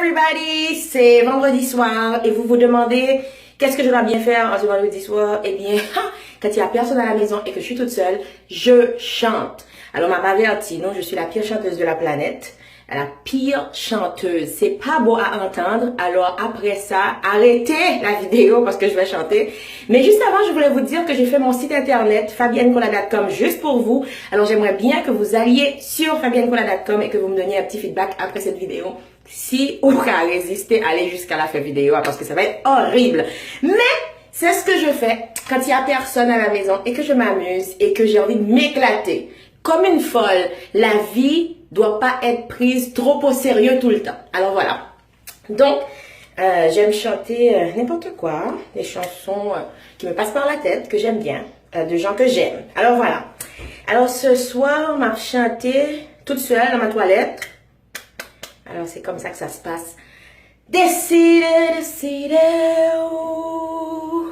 everybody, c'est vendredi soir et vous vous demandez qu'est-ce que je dois bien faire en ce vendredi soir. Eh bien, quand il n'y a personne à la maison et que je suis toute seule, je chante. Alors, on m'a averti, non, je suis la pire chanteuse de la planète. La pire chanteuse. C'est pas beau à entendre. Alors, après ça, arrêtez la vidéo parce que je vais chanter. Mais juste avant, je voulais vous dire que j'ai fait mon site internet, fabiennecola.com, juste pour vous. Alors, j'aimerais bien que vous alliez sur fabiennecola.com et que vous me donniez un petit feedback après cette vidéo. Si vous pouvez résister, allez jusqu'à la fin vidéo parce que ça va être horrible. Mais, c'est ce que je fais quand il n'y a personne à la maison et que je m'amuse et que j'ai envie de m'éclater. Comme une folle, la vie doit pas être prise trop au sérieux tout le temps. Alors voilà. Donc, j'aime chanter n'importe quoi, des chansons qui me passent par la tête, que j'aime bien, de gens que j'aime. Alors voilà. Alors ce soir, on m'a chanté toute seule dans ma toilette. Alors c'est comme ça que ça se passe. Décide, oh.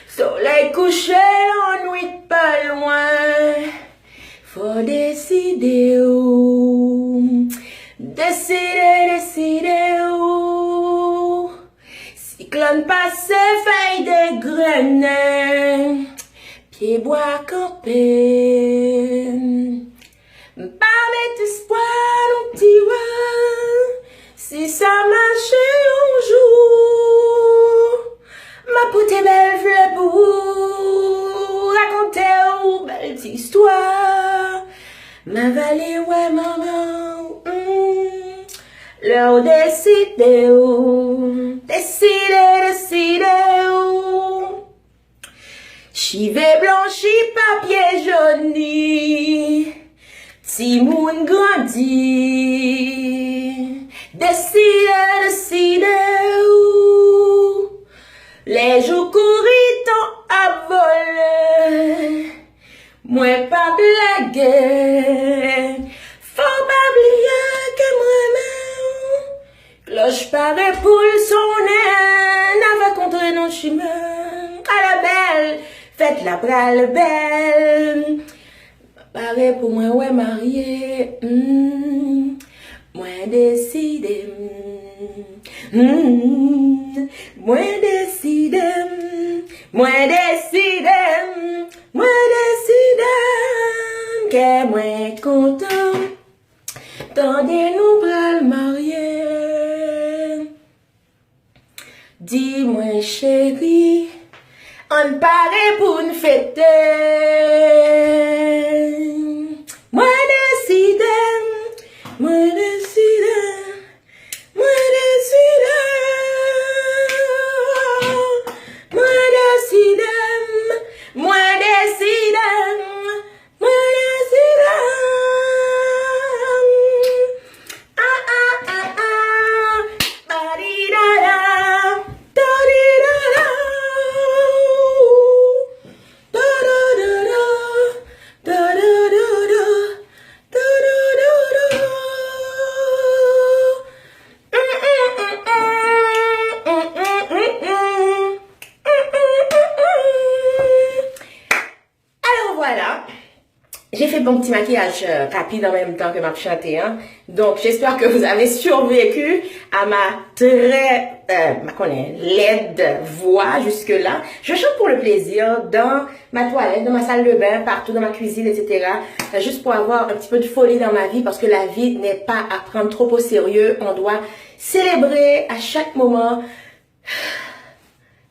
Soleil couché, ennui pas loin. Faut décider où, décider où. Cyclone passé, feuille de grenet, pieds bois campé. Pas mettre espoir, mon petit roi, si ça marchait un jour. Ma pote est belle, v'là pour raconter une belle histoire. Ma vallée, ouais, maman, l'heure décider où, décider où. Chivet blanchi, papier jauni, petit moun grandi, décider où. Les jours couris tant à voler, moi pas blaguer, faut pas oublier que moi-même, cloche paraît pour le sonner, n'avait contre nos chemins, à la belle, faites la brale belle, paraît pour moi, ouais, marié, moi décidé, moi décidé, moi décidé, moi décidé, que moi content, tendez-nous bras le marier. Dis-moi chérie, on paraît pour une fête. Moi décidé, moi décidé, moi décidé, moi décidé, moi décidé, moi décidé. Ah ah ah ah, ba-di-da-da, da-di-da-da, da-da-da-da, da-da-da-da, da-da-da-da. Alors voilà, j'ai fait mon petit maquillage rapide en même temps que ma chanté, hein. Donc j'espère que vous avez survécu à ma très laide voix jusque là. Je chante pour le plaisir dans ma toilette, dans ma salle de bain, partout dans ma cuisine, etc. Juste pour avoir un petit peu de folie dans ma vie parce que la vie n'est pas à prendre trop au sérieux. On doit célébrer à chaque moment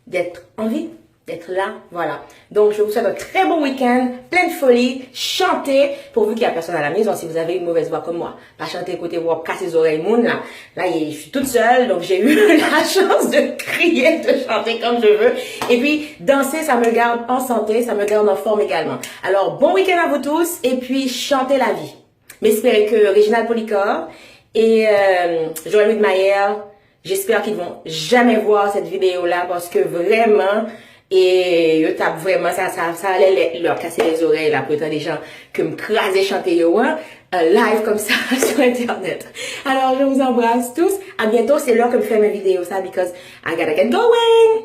d'être en vie, d'être là, voilà. Donc, je vous souhaite un très bon week-end, plein de folie, chantez, pourvu qu'il n'y a personne à la maison, si vous avez une mauvaise voix comme moi. Pas chanter, écoutez, vous casser les oreilles, moun, là. Là, je suis toute seule, donc j'ai eu la chance de crier, de chanter comme je veux. Et puis, danser, ça me garde en santé, ça me garde en forme également. Alors, bon week-end à vous tous, et puis, chantez la vie. Mais espérez que Réginald Policor et Joël Whitmayer, j'espère qu'ils vont jamais voir cette vidéo-là parce que vraiment, et je tape vraiment, ça allait leur casser les oreilles, là, pour des gens que me craser chanter yo, hein, live comme ça sur Internet. Alors, je vous embrasse tous. À bientôt, c'est l'heure que je fais mes vidéos, ça, because I gotta get going.